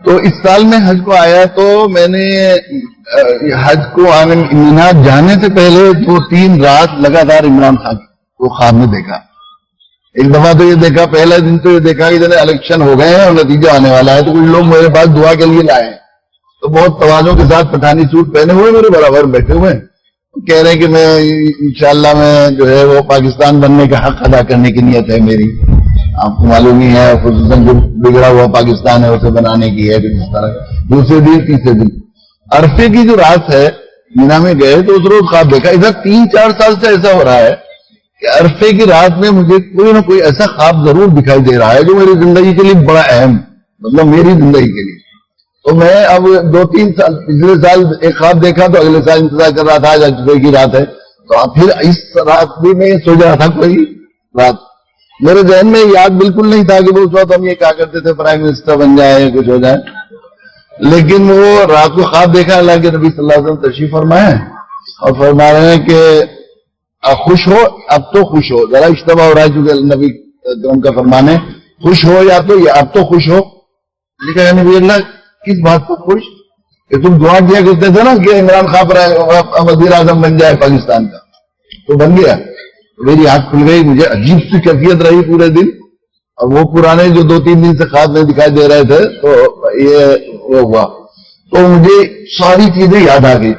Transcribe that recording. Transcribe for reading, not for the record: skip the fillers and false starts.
تو اس سال میں حج کو آیا تو میں نے حج کو مینار جانے سے پہلے 2-3 رات لگاتار عمران خان کو خواب میں دیکھا. ایک دفعہ تو یہ دیکھا، پہلا دن تو یہ دیکھا کہ ادھر الیکشن ہو گئے ہیں اور نتیجہ آنے والا ہے، تو کچھ لوگ میرے پاس دعا کے لیے لائے ہیں، تو بہت توازوں کے ساتھ پٹھانی سوٹ پہنے ہوئے میرے برابر بیٹھے ہوئے ہیں، کہہ رہے ہیں کہ میں انشاءاللہ میں جو ہے وہ پاکستان بننے کا حق ادا کرنے کی نیت ہے میری. آپ کو معلوم ہی ہے خصوصاً جو بگڑا ہوا پاکستان ہے اسے بنانے کی ہے. اس طرح دوسرے دن تیسرے دن عرفے کی جو رات ہے مینا میں گئے تو اس روز خواب دیکھا. ادھر 3-4 سال سے ایسا ہو رہا ہے کہ عرفے کی رات میں مجھے کوئی نہ کوئی ایسا خواب ضرور دکھائی دے رہا ہے جو میری زندگی کے لیے بڑا اہم، مطلب میری زندگی کے لیے. تو میں اب 2-3 سال پچھلے سال ایک خواب دیکھا تو اگلے سال انتظار کر رہا تھا آج عرفے کی رات ہے، تو پھر اس رات بھی میں سوچ رہا تھا کوئی رات میرے ذہن میں یاد بالکل نہیں تھا کہ اس وقت ہم یہ کہا کرتے تھے پرائم منسٹر بن جائے کچھ ہو جائے، لیکن وہ رات کو خواب دیکھا اللہ کے نبی صلی اللہ علیہ وسلم تشریف فرمائے اور فرما رہے ہیں کہ خوش ہو، اب تو خوش ہو. ذرا اشتباہ ہو رہا ہے چونکہ نبی کرم کا فرمانے خوش ہو یا تو اب تو خوش ہو. لکھا ہے نبی اللہ کس بات کو خوش کہ تم دعا کیا کرتے تھے نا کہ عمران خان وزیر اعظم بن جائے پاکستان کا، تو بن گیا. میری آنکھ کھل گئی، مجھے عجیب سی کیفیت رہی پورے دن، اور وہ پرانے جو 2-3 دن سے خواب میں دکھائی دے رہے تھے تو یہ وہ ہوا تو مجھے ساری چیزیں یاد آ گئی.